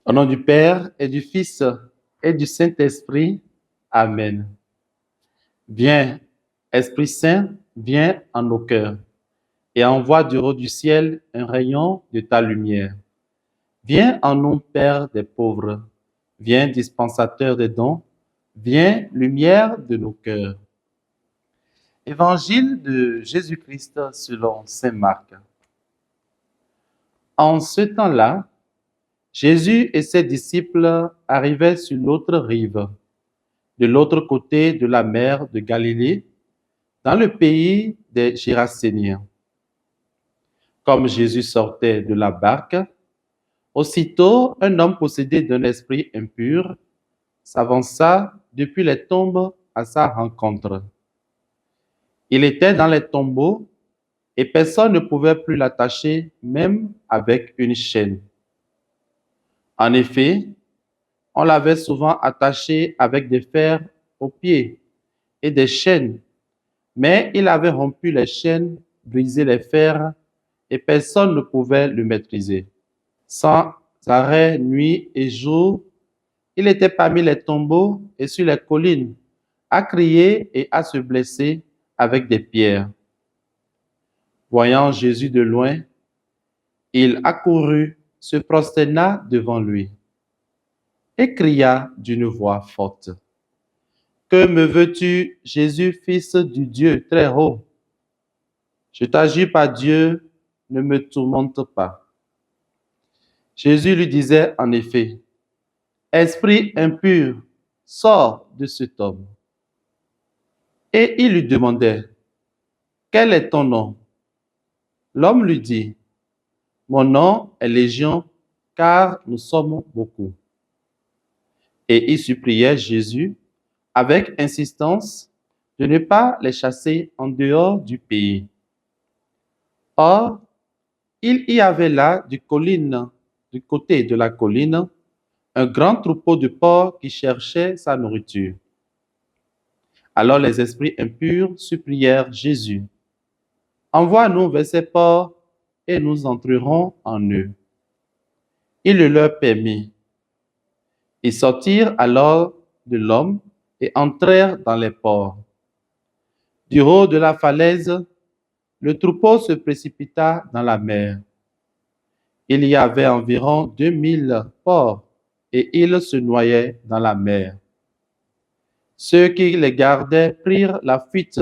Au nom du Père et du Fils et du Saint-Esprit. Amen. Viens, Esprit Saint, viens en nos cœurs et envoie du haut du ciel un rayon de ta lumière. Viens en nous, Père des pauvres. Viens, dispensateur des dons. Viens, lumière de nos cœurs. Évangile de Jésus-Christ selon saint Marc. En ce temps-là, Jésus et ses disciples arrivaient sur l'autre rive, de l'autre côté de la mer de Galilée, dans le pays des Géraséniens. Comme Jésus sortait de la barque, aussitôt un homme possédé d'un esprit impur s'avança depuis les tombes à sa rencontre. Il était dans les tombeaux et personne ne pouvait plus l'attacher, même avec une chaîne. En effet, on l'avait souvent attaché avec des fers aux pieds et des chaînes, mais il avait rompu les chaînes, brisé les fers, et personne ne pouvait le maîtriser. Sans arrêt, nuit et jour, il était parmi les tombeaux et sur les collines, à crier et à se blesser avec des pierres. Voyant Jésus de loin, il accourut, se prosterna devant lui et cria d'une voix forte: Que me veux-tu, Jésus, fils du Dieu très haut? Je t'adjure par Dieu, ne me tourmente pas. Jésus lui disait en effet: Esprit impur, sors de cet homme. Et il lui demandait: Quel est ton nom? L'homme lui dit: Mon nom est Légion, car nous sommes beaucoup. Et il suppliait Jésus avec insistance de ne pas les chasser en dehors du pays. Or, il y avait là du côté de la colline, un grand troupeau de porcs qui cherchait sa nourriture. Alors les esprits impurs supplièrent Jésus: Envoie-nous vers ces porcs et nous entrerons en eux. Il le leur permit. Ils sortirent alors de l'homme et entrèrent dans les porcs. Du haut de la falaise, le troupeau se précipita dans la mer. Il y avait environ 2000 porcs et ils se noyaient dans la mer. Ceux qui les gardaient prirent la fuite.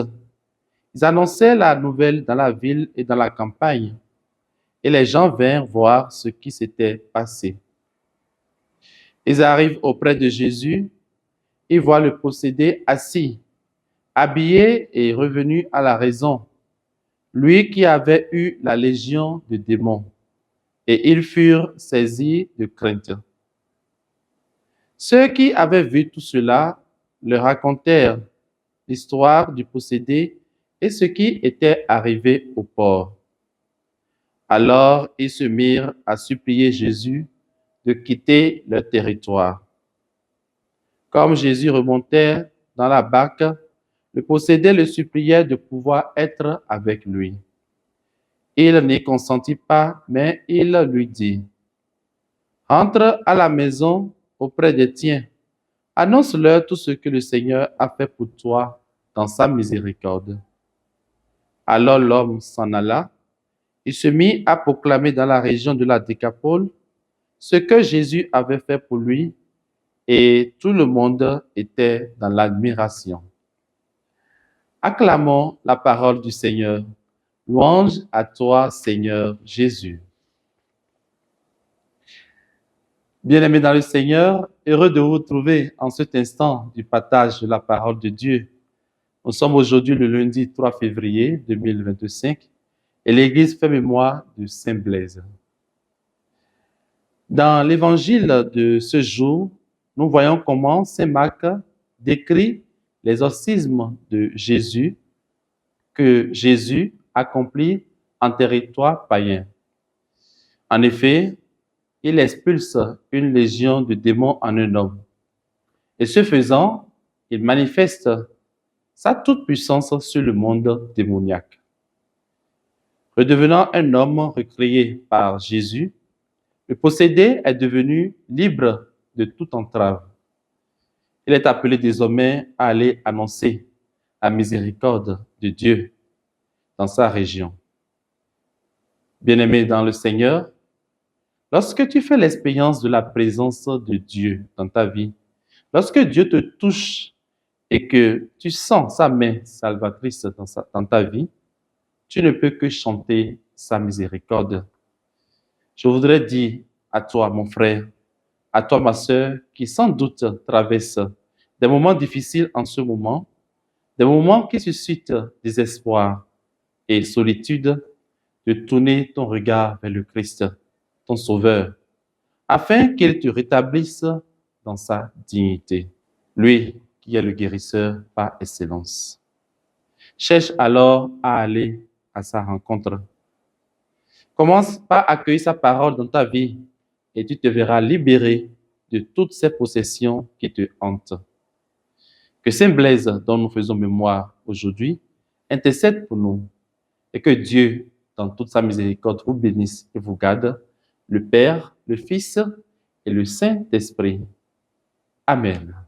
Ils annonçaient la nouvelle dans la ville et dans la campagne, et les gens vinrent voir ce qui s'était passé. Ils arrivent auprès de Jésus, ils voient le possédé assis, habillé et revenu à la raison, lui qui avait eu la légion de démons, et ils furent saisis de crainte. Ceux qui avaient vu tout cela leur racontèrent l'histoire du possédé et ce qui était arrivé au porc. Alors ils se mirent à supplier Jésus de quitter leur territoire. Comme Jésus remontait dans la barque, le possédé le suppliait de pouvoir être avec lui. Il n'y consentit pas, mais il lui dit: Rentre à la maison auprès des tiens, annonce-leur tout ce que le Seigneur a fait pour toi dans sa miséricorde. Alors l'homme s'en alla. Il se mit à proclamer dans la région de la Décapole ce que Jésus avait fait pour lui, et tout le monde était dans l'admiration. Acclamons la parole du Seigneur. Louange à toi, Seigneur Jésus. Bien-aimés dans le Seigneur, heureux de vous retrouver en cet instant du partage de la parole de Dieu. Nous sommes aujourd'hui le lundi 3 février 2025 et l'Église fait mémoire de Saint Blaise. Dans l'évangile de ce jour, nous voyons comment Saint Marc décrit l'exorcisme de Jésus que Jésus accomplit en territoire païen. En effet, il expulse une légion de démons en un homme. Et ce faisant, il manifeste sa toute-puissance sur le monde démoniaque. Redevenant un homme recréé par Jésus, Le possédé est devenu libre de toute entrave. Il est appelé désormais à aller annoncer la miséricorde de Dieu dans sa région. Bien-aimé dans le Seigneur, lorsque tu fais l'expérience de la présence de Dieu dans ta vie, lorsque Dieu te touche et que tu sens sa main salvatrice dans ta vie, tu ne peux que chanter sa miséricorde. Je voudrais dire à toi, mon frère, à toi, ma sœur, qui sans doute traverse des moments difficiles en ce moment, des moments qui suscitent désespoir et solitude, de tourner ton regard vers le Christ, ton Sauveur, afin qu'il te rétablisse dans sa dignité. Lui qui est le guérisseur par excellence. Cherche alors à aller à sa rencontre. Commence par accueillir sa parole dans ta vie et tu te verras libéré de toutes ces possessions qui te hantent. Que Saint Blaise, dont nous faisons mémoire aujourd'hui, intercède pour nous et que Dieu, dans toute sa miséricorde, vous bénisse et vous garde, le Père, le Fils et le Saint-Esprit. Amen.